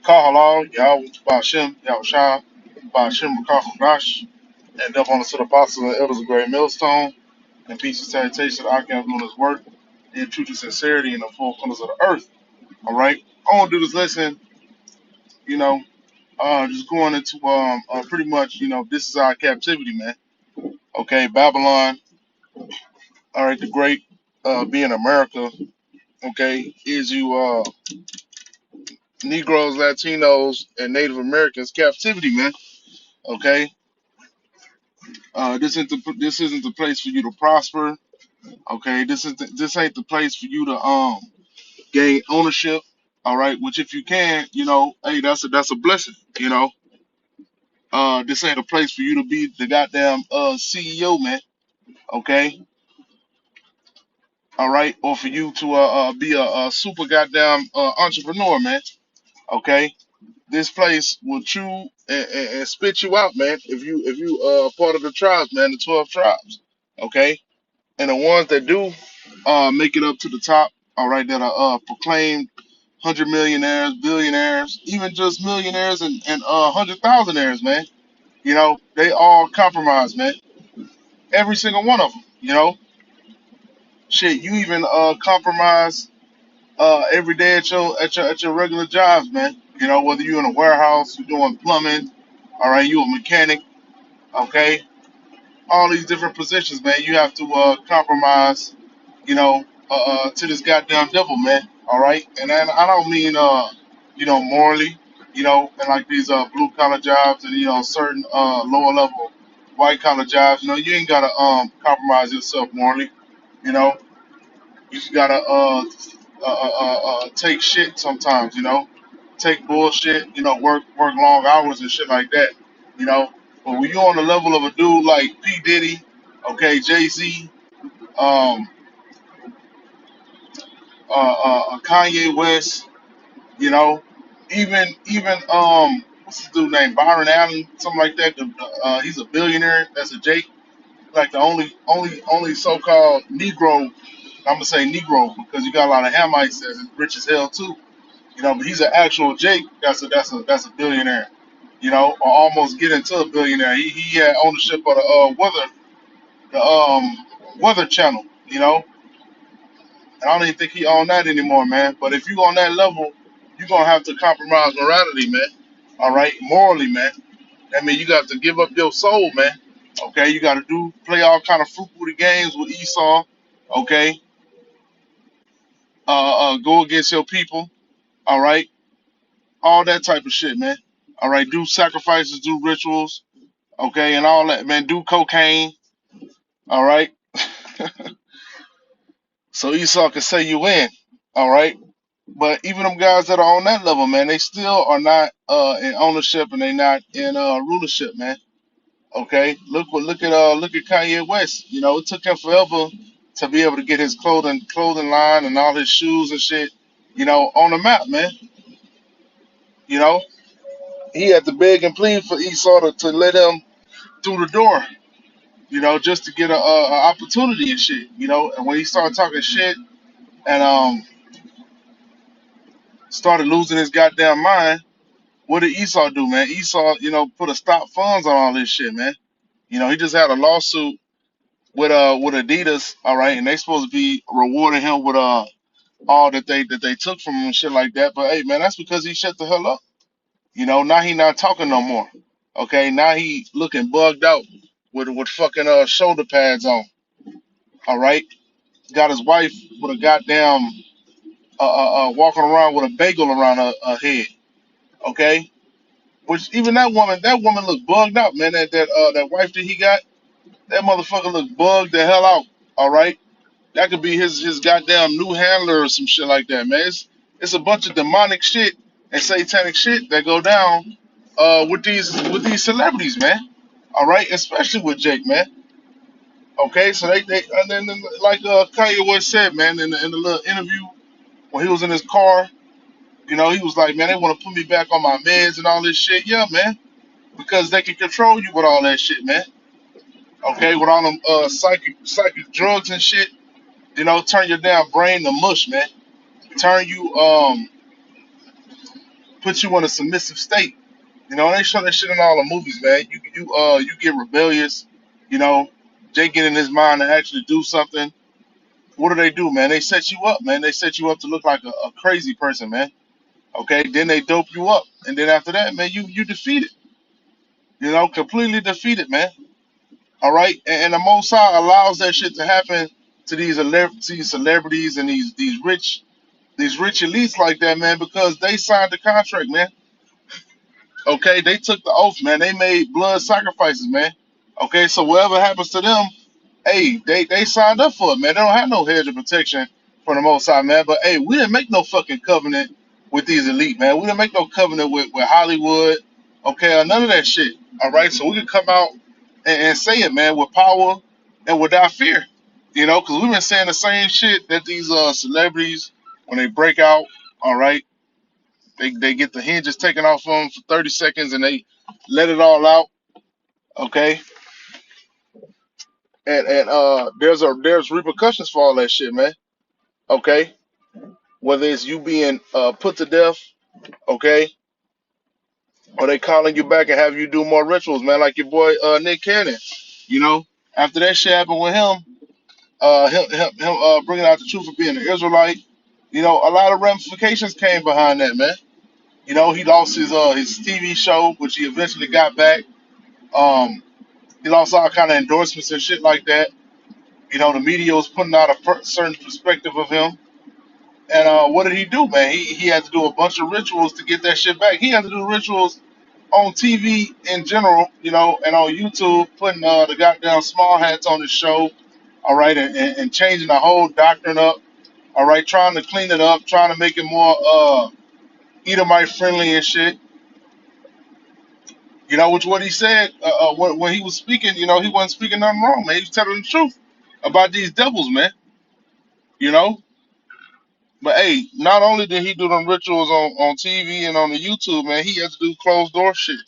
Kahala, Yahweh Bashem, Yahushua, Bashem Kahudash, and up on the to the apostles and elders of Great Millstone, and peace and salutation to the archangel doing his work, in truth and sincerity in the four corners of the earth. All right, I want to do this lesson, you know, just going into pretty much, this is our captivity, man. Okay, Babylon, all right, the great being America, okay, is you Negroes, Latinos, and Native Americans captivity, man. Okay, this isn't the place for you to prosper. Okay, this ain't the place for you to gain ownership. All right, which if you can, hey, that's a blessing. This ain't a place for you to be the goddamn CEO, man. Okay, all right, or for you to be a super goddamn entrepreneur, man. Okay, this place will chew and spit you out, man. If you part of the tribes, man, the 12 tribes. Okay, and the ones that do make it up to the top, all right, that are proclaimed 100 millionaires, billionaires, even just millionaires and 100 thousandaires, man. They all compromise, man. Every single one of them. Shit, you even compromise every day at your regular jobs, man. Whether you're in a warehouse, you're doing plumbing, all right, you a mechanic, okay, all these different positions, man. You have to compromise, to this goddamn devil, man. All right, and I don't mean morally, and like these blue collar jobs and certain lower level white collar jobs. You ain't gotta compromise yourself morally. You know, you just gotta take shit sometimes. Take bullshit. Work long hours and shit like that. You know, but when you're on the level of a dude like P Diddy, okay, Jay Z, um, Kanye West, you know, even what's his dude name, Byron Allen, something like that. He's a billionaire. That's a Jake, like the only so-called Negro. I'm gonna say Negro because you got a lot of Hamites that's rich as hell too. But he's an actual Jake. That's a billionaire. Or almost get into a billionaire. He had ownership of the weather channel. And I don't even think he own that anymore, man. But if you on that level, you're gonna have to compromise morality, man. All right, morally, man. I mean, you got to give up your soul, man. Okay, you got to play all kind of fruit booty games with Esau. Okay, go against your people. All right, all that type of shit, man. All right, do sacrifices, do rituals. Okay, and all that, man. Do cocaine. All right, so Esau can say you in. All right. But even them guys that are on that level, man, they still are not in ownership and they not in rulership, man. Okay, look at Kanye West. It took him forever to be able to get his clothing line and all his shoes and shit, on the map, man. You know, he had to beg and plead for Esau to let him through the door. Just to get a opportunity and shit. And when he started talking shit and started losing his goddamn mind, what did Esau do, man? Esau, put a stop funds on all this shit, man. He just had a lawsuit with Adidas, all right, and they supposed to be rewarding him with all that they took from him and shit like that. But hey, man, that's because he shut the hell up. Now he not talking no more. Okay, now he looking bugged out with fucking shoulder pads on. All right, got his wife with a goddamn walking around with a bagel around her head. Okay, which even that woman looked bugged out, man. That wife that he got, that motherfucker looked bugged the hell out. All right, that could be his goddamn new handler or some shit like that, man. It's a bunch of demonic shit and satanic shit that go down with these celebrities, man. All right, especially with Jake, man. Okay, so they and then like Kanye West said, man, in the little interview when he was in his car, he was like, man, they want to put me back on my meds and all this shit. Yeah, man, because they can control you with all that shit, man. Okay, with all them psychic drugs and shit, turn your damn brain to mush, man. Turn you put you in a submissive state. You know, they show that shit in all the movies, man. You get rebellious. You know, Jake get in his mind to actually do something. What do, man? They set you up, man. They set you up to look like a crazy person, man. Okay, then they dope you up, and then after that, man, you defeated. You know, completely defeated, man. All right, and the Most High allows that shit to happen to these celebrities and these rich elites like that, man, because they signed the contract, man. Okay, they took the oath, man. They made blood sacrifices, man. Okay, so whatever happens to them, hey, they signed up for it, man. They don't have no hedge of protection from the Most High, man. But hey, we didn't make no fucking covenant with these elite, man. We didn't make no covenant with Hollywood, okay, or none of that shit. All right, so we can come out and say it, man, with power and without fear. You know, because we've been saying the same shit that these celebrities, when they break out, all right, they get the hinges taken off them for 30 seconds and they let it all out, okay? And there's repercussions for all that shit, man. Okay, whether it's you being put to death, okay, or they calling you back and have you do more rituals, man, like your boy Nick Cannon. You know, after that shit happened with him, him bringing out the truth of being an Israelite. You know, a lot of ramifications came behind that, man. You know, he lost his TV show, which he eventually got back. Um, he lost all kind of endorsements and shit like that. You know, the media was putting out a certain perspective of him. And what did he do, man? He had to do a bunch of rituals to get that shit back. He had to do rituals on TV in general, you know, and on YouTube, putting the goddamn small hats on his show, all right, and changing the whole doctrine up, all right, trying to clean it up, trying to make it more Edomite friendly and shit. You know, which what he said when he was speaking, you know, he wasn't speaking nothing wrong, man. He was telling the truth about these devils, man. You know, but hey, not only did he do them rituals on TV and on the YouTube, man, he had to do closed door shit.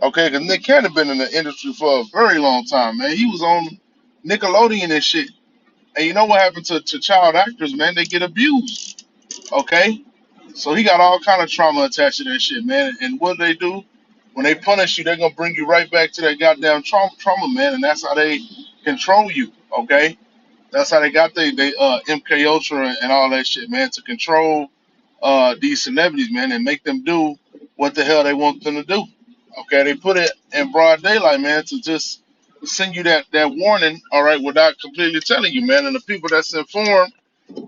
Okay, because Nick Cannon been in the industry for a very long time, man. He was on Nickelodeon and shit. And you know what happened to child actors, man? They get abused. Okay, so he got all kind of trauma attached to that shit, man. And what they do when they punish you, they're gonna bring you right back to that goddamn trauma, man. And that's how they control you. Okay, that's how they got they MK Ultra and all that shit, man, to control these celebrities, man, and make them do what the hell they want them to do. Okay, they put it in broad daylight, man, to just send you that warning, all right, without completely telling you, man. And the people that's informed,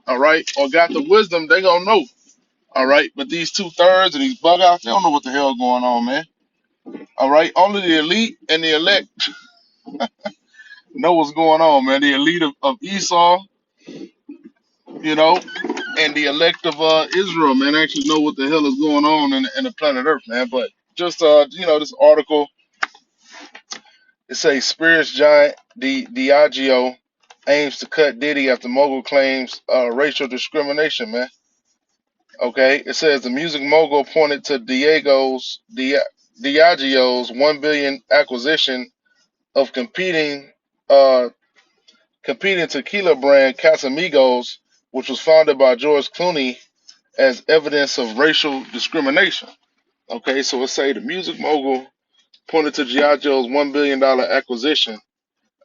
all right, or got the wisdom, they gonna know, all right. But these two-thirds and these bug outs, they don't know what the hell going on, man. All right, only the elite and the elect know what's going on, man. The elite of Esau, you know, and the elect of Israel, man, actually know what the hell is going on in the planet Earth, man. But just you know, this article, it says spirits giant Diageo aims to cut Diddy after mogul claims racial discrimination, man. Okay, it says the music mogul pointed to Diageo's 1 billion acquisition of uh competing tequila brand Casamigos, which was founded by George Clooney, as evidence of racial discrimination. Okay, so it say the music mogul pointed to Diageo's $1 billion acquisition,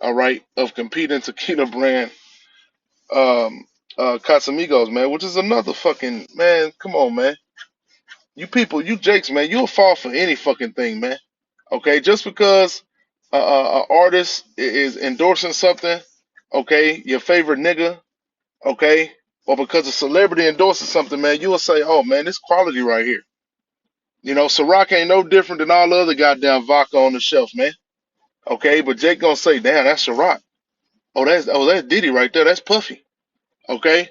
all right, of competing tequila brand um Casamigos, man, which is another fucking man. Come on, man. You people, you jakes, man, you'll fall for any fucking thing, man. Okay, just because an artist is endorsing something, okay, your favorite nigga, okay, or because a celebrity endorses something, man, you will say, oh man, this quality right here. You know, Ciroc ain't no different than all the other goddamn vodka on the shelf, man. Okay, but Jake gonna say, damn, that's Ciroc. Oh, that's Diddy right there. That's Puffy. Okay,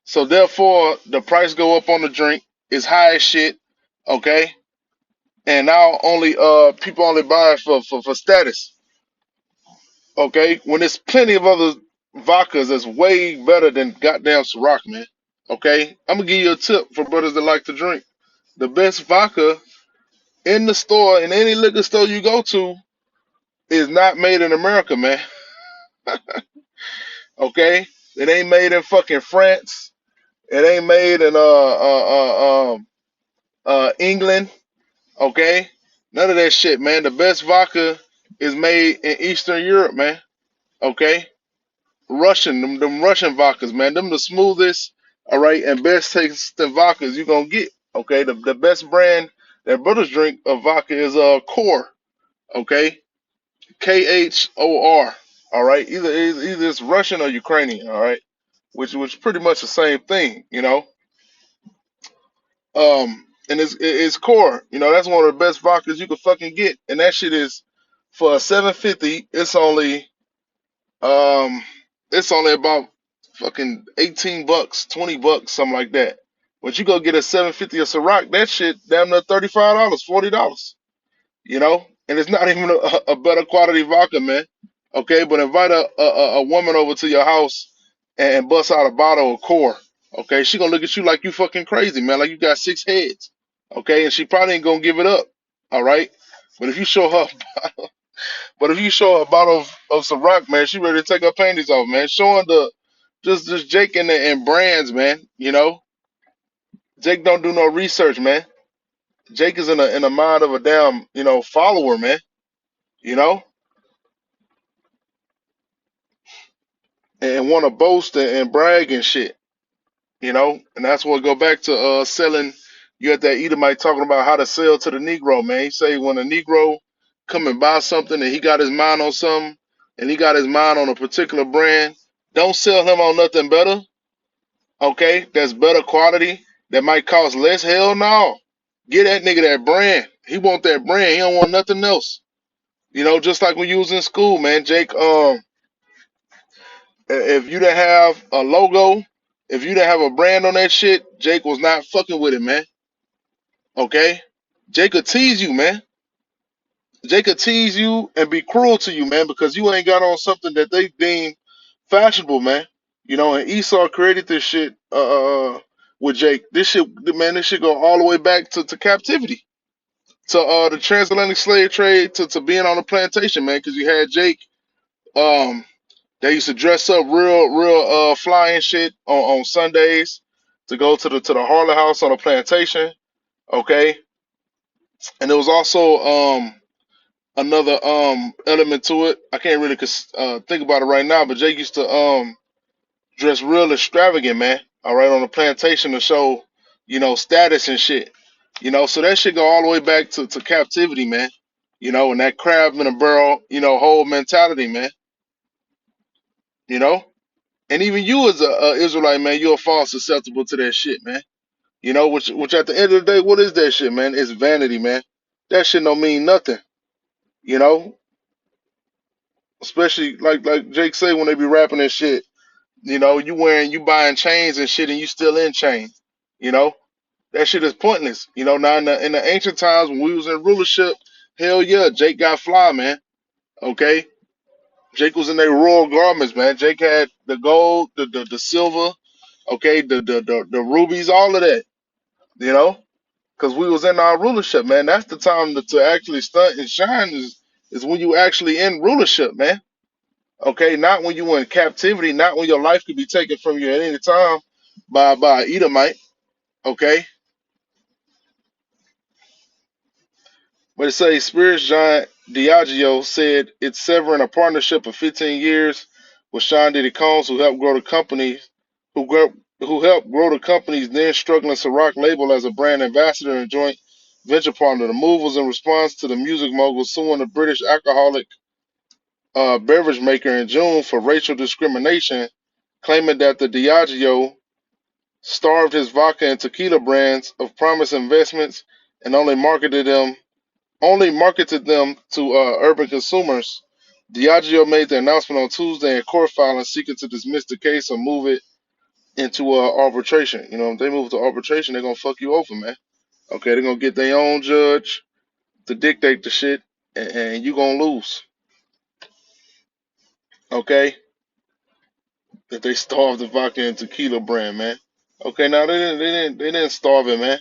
so therefore the price go up on the drink. It's high as shit. Okay, and now only people only buying for status. Okay, when there's plenty of other vodkas that's way better than goddamn Ciroc, man. Okay, I'm gonna give you a tip for brothers that like to drink. The best vodka in the store, in any liquor store you go to, is not made in America, man. Okay, it ain't made in fucking France. It ain't made in England. Okay, none of that shit, man. The best vodka is made in Eastern Europe, man. Okay, Russian, them Russian vodkas, man. Them the smoothest, all right, and best tasting vodkas you gonna get. Okay, the best brand that brothers drink of vodka is Core. Okay, Khor. All right, either it's Russian or Ukrainian. All right, which pretty much the same thing, you know. And it's Core. You know, that's one of the best vodkas you could fucking get, and that shit is for a 750. Um it's only about fucking 18 bucks, 20 bucks, something like that. But you go get a 750 of Ciroc, that shit damn near $35, $40. You know, and it's not even a better quality vodka, man. Okay, but invite a woman over to your house and bust out a bottle of Core. Okay, she gonna look at you like you fucking crazy, man, like you got six heads. Okay, and she probably ain't gonna give it up. All right, but if you show her, but if you show her a bottle of some rock, man, she ready to take her panties off, man. Showing the just Jake and brands, man. You know, Jake don't do no research, man. Jake is in the mind of a damn follower, man. You know, and want to boast and brag and shit, and that's what go back to selling. You had that Edomite talking about how to sell to the Negro, man. He say when a Negro come and buy something and he got his mind on something and he got his mind on a particular brand, don't sell him on nothing better, okay? That's better quality, that might cost less. Hell no. Get that nigga that brand. He want that brand. He don't want nothing else. Just like when you was in school, man, Jake, if you didn't have a logo, if you didn't have a brand on that shit, Jake was not fucking with it, man. Okay? Jake could tease you, man. Jake could tease you and be cruel to you, man, because you ain't got on something that they deem fashionable, man. And Esau created this shit with Jake. This shit, man, this shit go all the way back to captivity, to the transatlantic slave trade, to being on the plantation, man, because you had Jake. Um, They used to dress up real fly and shit on Sundays to go to the Harley House on a plantation. Okay, and there was also another element to it. I can't really think about it right now, but Jake used to dress real extravagant, man. All right, on the plantation to show status and shit. So that shit go all the way back to captivity, man. And that crab in a barrel, whole mentality, man. You know. And even you as a Israelite, man, you'll fall susceptible to that shit, man. Which at the end of the day, what is that shit, man? It's vanity, man. That shit don't mean nothing, you know. Especially like Jake say when they be rapping and shit. You buying chains and shit, and you still in chains. You know that shit is pointless. Now in the ancient times when we was in rulership, hell yeah, Jake got fly, man. Okay, Jake was in their royal garments, man. Jake had the gold, the silver, okay, the rubies, all of that, you know, because we was in our rulership, man. That's the time to actually stunt and shine is when you actually in rulership, man. Okay, not when you in captivity, not when your life could be taken from you at any time by an Edomite. Okay, but it says Spirits giant Diageo said it's severing a partnership of 15 years with Sean Diddy Combs, who helped grow the company, who grow, who helped grow the company's then struggling Ciroc label as a brand ambassador and joint venture partner. The move was in response to the music mogul suing the British alcoholic beverage maker in June for racial discrimination, claiming that the Diageo starved his vodka and tequila brands of promised investments and only marketed them to urban consumers. Diageo made the announcement on Tuesday in court filing seeking to dismiss the case or move it into arbitration. If they move to arbitration, they're gonna fuck you over, man. Okay, they're gonna get their own judge to dictate the shit, and you gonna lose. Okay, that they starved the vodka and tequila brand, man. Okay, now they didn't starve it, man.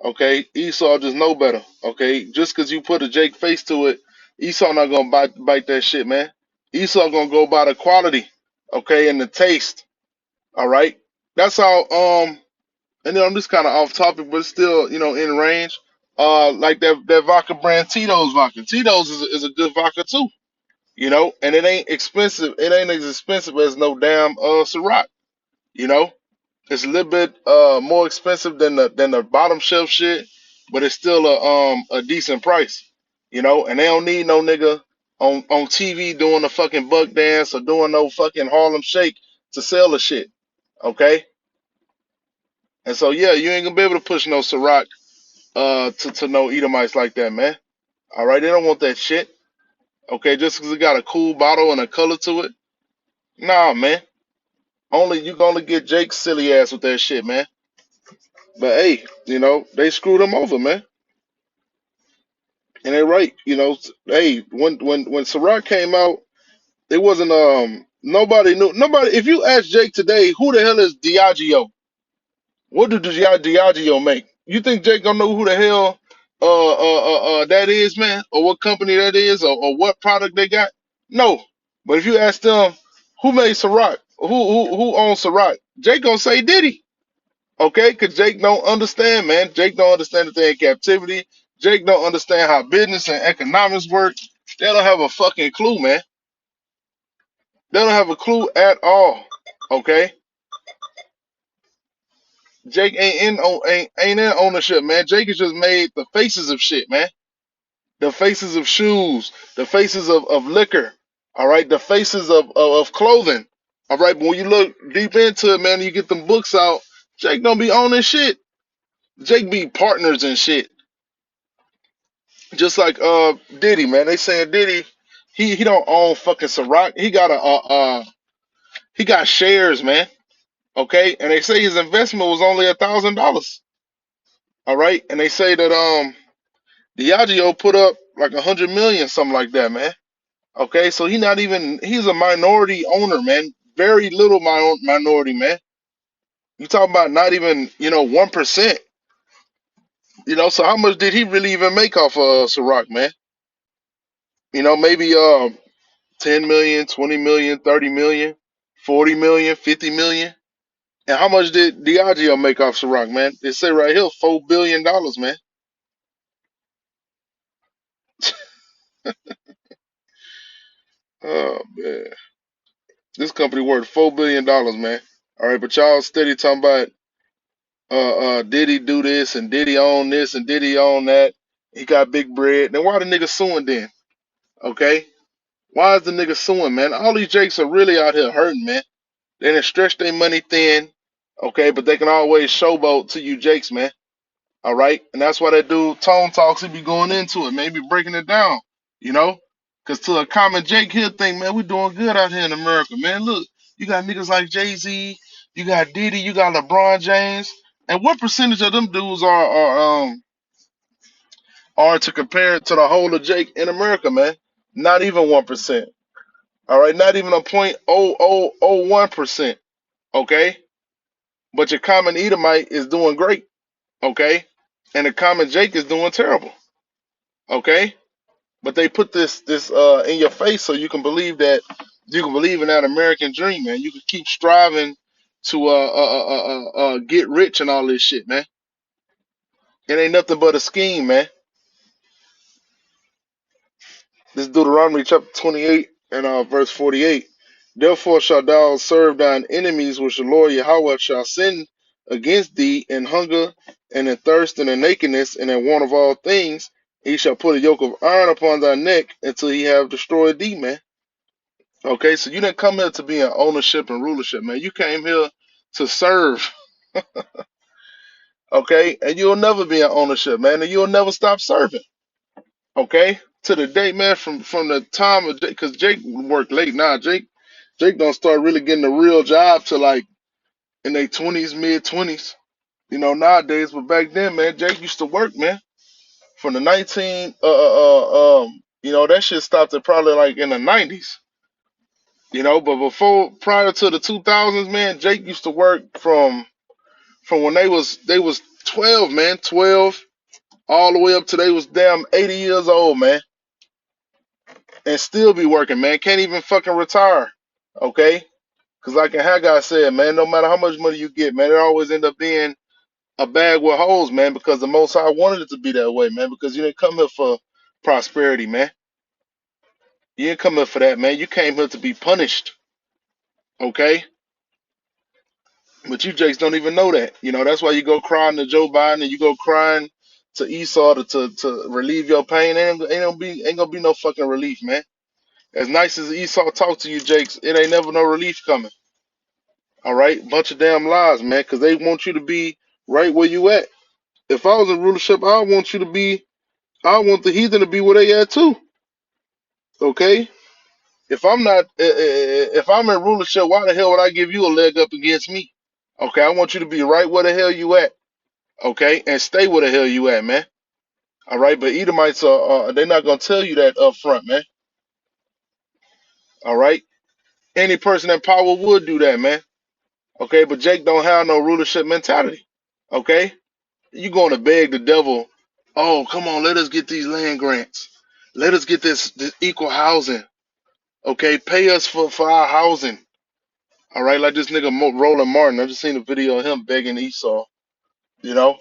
Okay, Esau just know better. Okay, just because you put a Jake face to it, Esau not gonna bite that shit, man. Esau gonna go by the quality, okay, and the taste. All right, that's how And then I'm just kind of off topic, but still, in range. Like that vodka brand Tito's vodka. Tito's is a good vodka too, and it ain't expensive. It ain't as expensive as no damn Ciroc, you know. It's a little bit more expensive than the bottom shelf shit, but it's still a decent price, And they don't need no nigga on TV doing a fucking buck dance or doing no fucking Harlem Shake to sell the shit, okay? And so yeah, you ain't gonna be able to push no Ciroc to no Edomites like that, man. All right, they don't want that shit, okay? Just 'cause it got a cool bottle and a color to it, nah, man. Only you gonna get Jake's silly ass with that shit, man. But hey, they screwed him over, man. And they're right, Hey, when Ciroc came out, it wasn't nobody knew nobody. If you ask Jake today, who the hell is Diageo? What do Diageo make? You think Jake gonna know who the hell that is, man, or what company that is, or what product they got? No. But if you ask them who made Ciroc, who owns Ciroc, Jake gonna say Diddy. Okay, because Jake don't understand, man. Jake don't understand that they're in captivity. Jake don't understand how business and economics work. They don't have a fucking clue, man. They don't have a clue at all. Okay, Jake ain't in ownership, man. Jake has just made the faces of shit, man. The faces of shoes, the faces of liquor. All right, the faces of clothing. All right, but when you look deep into it, man, you get them books out. Jake don't be owning shit. Jake be partners and shit. Just like Diddy, man. They saying Diddy, he don't own fucking Ciroc. He got he got shares, man. Okay, and they say his investment was only $1,000. All right, and they say that Diageo put up like 100 million, something like that, man. Okay, so he's a minority owner, man. Very little minority, man. You talking about not even 1%. So how much did he really even make off of Ciroc, man? Maybe 10 million, 20 million, 30 million, 40 million, 50 million. And how much did Diageo make off Ciroc, man? They say right here, $4 billion, man. Oh man. This company worth $4 billion, man. All right, but y'all steady talking about Diddy do this and Diddy own this and Diddy own that. He got big bread. Then why the nigga suing then? Okay? Why is the nigga suing, man? All these jakes are really out here hurting, man. They done stretch their money thin, okay, but they can always showboat to you jakes, man. All right, and that's why that dude Tone Talks he be going into it, maybe breaking it down, you know, because to a common Jake he'll think, man, we doing good out here in America, man. Look, you got niggas like Jay Z, you got Diddy, you got LeBron James, and what percentage of them dudes are to compare it to the whole of Jake in America, man? Not even 1%. All right, not even a 0.0001%. Okay, but your common Edomite is doing great. Okay, and the common Jake is doing terrible. Okay, but they put this in your face so you can believe in that American dream, man. You can keep striving to get rich and all this shit, man. It ain't nothing but a scheme, man. This Deuteronomy chapter 28 and verse 48. Therefore shalt thou serve thine enemies which the Lord Yahweh shall send against thee in hunger and in thirst and in nakedness and in want of all things. He shall put a yoke of iron upon thy neck until he have destroyed thee, man. Okay, so you didn't come here to be in ownership and rulership, man. You came here to serve, okay? And you'll never be in ownership, man, and you'll never stop serving, okay? To the day, man, from the time of because Jake worked late now. Jake don't start really getting a real job till like in their 20s, mid 20s, nowadays. But back then, man, Jake used to work, man, from the 19 that shit stopped at probably like in the 90s. But prior to the 2000s, man, Jake used to work from when they was 12, man, 12 all the way up to they was damn 80 years old, man, and still be working, man. Can't even fucking retire, okay? Because like Haggai said, man, no matter how much money you get, man, it always end up being a bag with holes, man, because the Most High wanted it to be that way, man. Because you didn't come here for prosperity, man. You didn't come here for that, man. You came here to be punished, okay? But you Jakes don't even know that. You know, that's why you go crying to Joe Biden and you go crying to Esau to relieve your pain. Ain't gonna be no fucking relief, man. As nice as Esau talk to you, Jakes, it ain't never no relief coming. All right, bunch of damn lies, man, because they want you to be right where you at. If I was in rulership, I want you to be. I want the heathen to be where they at too. Okay. If I'm not, if I'm in rulership, why the hell would I give you a leg up against me? Okay, I want you to be right where the hell you at. Okay, and stay where the hell you at, man. All right, but Edomites are they're not gonna tell you that up front, man. All right, any person in power would do that, man. Okay, but Jake don't have no rulership mentality. Okay, you going to beg the devil? Oh, come on, let us get these land grants. Let us get this equal housing. Okay, pay us for our housing. All right, like this nigga Roland Martin. I just seen a video of him begging Esau. You know,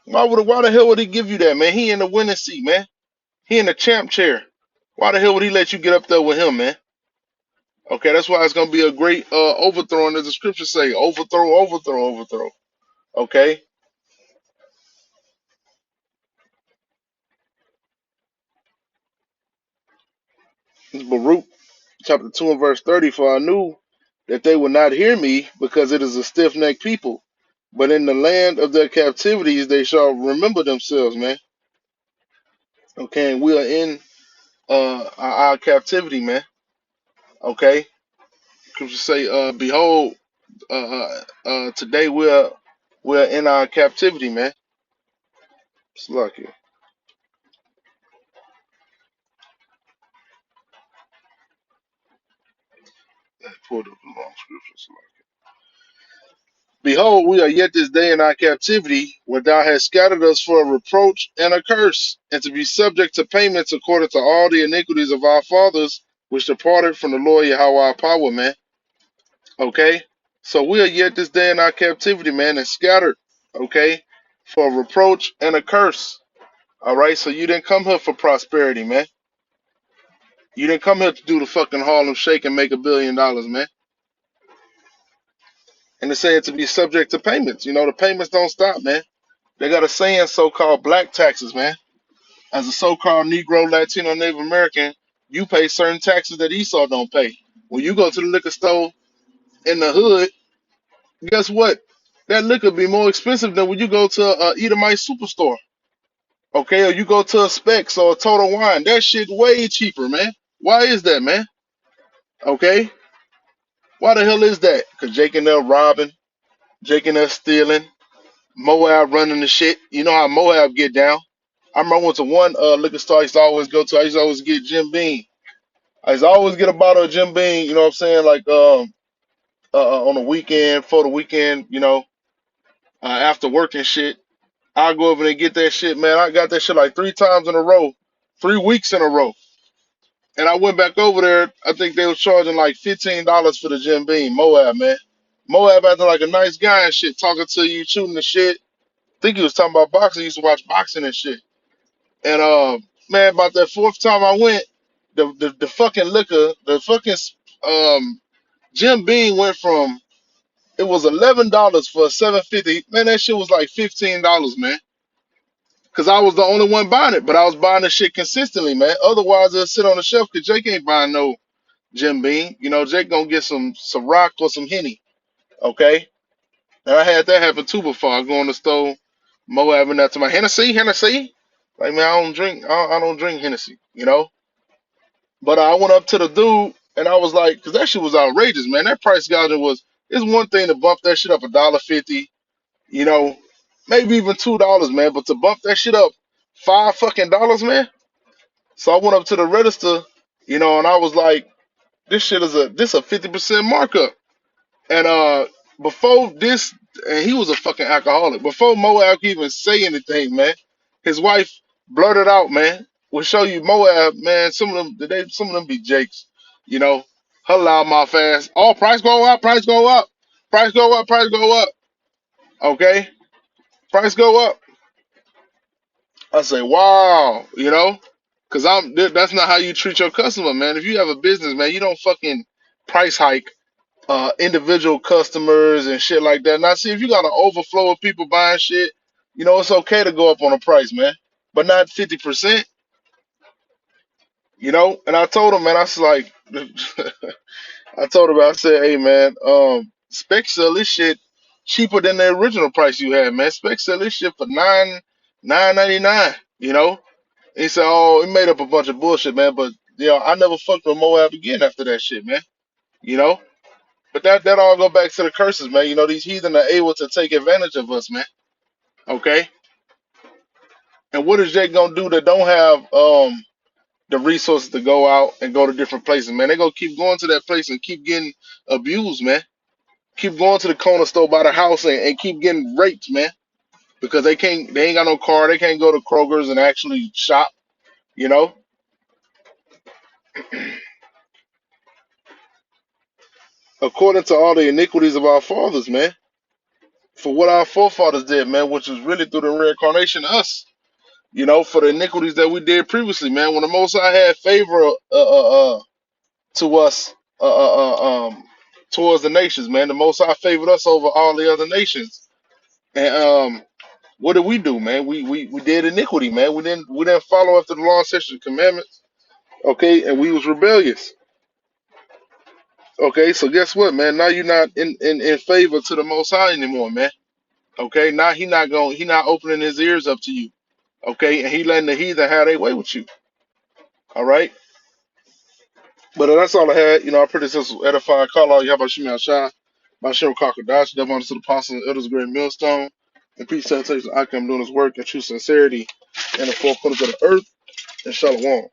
why the hell would he give you that, man? He in the winning seat, man. He in the champ chair. Why the hell would he let you get up there with him, man? Okay, that's why it's gonna be a great overthrow, as the scriptures say, overthrow, overthrow, overthrow. Okay, it's Baruch chapter 2 and verse 30. For I knew that they would not hear me, because it is a stiff necked people. But in the land of their captivities they shall remember themselves, man. Okay, and we are in our captivity, man. Okay, scriptures say, behold, today we're in our captivity, man. It's lucky. I pulled up the wrong scriptures. Behold, we are yet this day in our captivity, where thou hast scattered us for a reproach and a curse, and to be subject to payments according to all the iniquities of our fathers, which departed from the Lord Yahweh our power, man. Okay? So we are yet this day in our captivity, man, and scattered, okay, for a reproach and a curse. All right, so you didn't come here for prosperity, man. You didn't come here to do the fucking Harlem Shake and make $1 billion, man. And they say it to be subject to payments. You know, the payments don't stop, man. They got a saying, so-called black taxes, man. As a so-called Negro, Latino, Native American, you pay certain taxes that Esau don't pay. When you go to the liquor store in the hood, guess what? That liquor be more expensive than when you go to a Edomite superstore, okay? Or you go to a Specs or a Total Wine. That shit way cheaper, man. Why is that, man? Okay? Why the hell is that? Because Jake and them robbing, Jake and them stealing, Moab running the shit. You know how Moab get down. I remember I went to one liquor store I used to always go to. I used to always get Jim Beam. I used to always get a bottle of Jim Beam, you know what I'm saying? Like on the weekend, for the weekend, you know, after work and shit. I'll go over there and get that shit, man. I got that shit like 3 times in a row, 3 weeks in a row. And I went back over there. I think they was charging like $15 for the Jim Beam. Moab, man. Moab acting like a nice guy and shit, talking to you, shooting the shit. Think he was talking about boxing. He used to watch boxing and shit. And man, about that fourth time I went, the fucking liquor, the fucking Jim Beam went from, it was $11 for a 750. Man, that shit was like $15, man. Cause I was the only one buying it, but I was buying the shit consistently, man. Otherwise, it'll sit on the shelf. Cause Jake ain't buying no Jim Beam. You know, Jake gonna get some rock or some Henny. Okay, and I had that happen too before. I go in the store, Moab and that to my Hennessy, Hennessy. Like man, I don't drink Hennessy. You know, but I went up to the dude and I was like, cause that shit was outrageous, man. That price gouging was. It's one thing to bump that shit up $1.50. You know, maybe even $2, man. But to bump that shit up $5 fucking, man. So I went up to the register, you know, and I was like, this a 50% markup. And before this, and he was a fucking alcoholic. Before Moab could even say anything, man, his wife blurted out, man. We'll show you Moab, man. Some of them be Jakes, you know. Her loud mouth ass. Oh, price go up, price go up, price go up, price go up. Okay. Price go up. I say, wow, because that's not how you treat your customer, man. If you have a business, man, you don't fucking price hike individual customers and shit like that. Now, see, if you got an overflow of people buying shit, it's okay to go up on the price, man, but not 50%. And I told him, man, I was like, I told him, I said, hey, man, spec sell this shit cheaper than the original price you had, man. Spec sell this shit for $9.99. He said, "Oh, he made up a bunch of bullshit, man." But I never fucked with Moab again after that shit, man. You know. But that all go back to the curses, man. These heathen are able to take advantage of us, man. Okay. And what is Jake gonna do that don't have the resources to go out and go to different places, man? They gonna keep going to that place and keep getting abused, man. Keep going to the corner store by the house and keep getting raped, man. Because they ain't got no car, they can't go to Kroger's and actually shop, you know. According to all the iniquities of our fathers, man. For what our forefathers did, man, which was really through the reincarnation of us, for the iniquities that we did previously, man. When the Most High had favor to us, towards the nations, man, the Most High favored us over all the other nations. And what did we do, man? We did iniquity, man. We didn't follow after the law and statutes and commandments, okay? And we was rebellious, okay? So guess what, man? Now you're not in favor to the Most High anymore, man. Okay, now he not opening his ears up to you. Okay, and he letting the heathen have their way with you. All right. But that's all I had. I pray this is edifying. Call all you have about Shimei Shai, by Shem Kakadash, devil to the apostles and elders, great millstone. And peace, salutation, I come doing this work in true sincerity and the four corners of the earth. And shalom.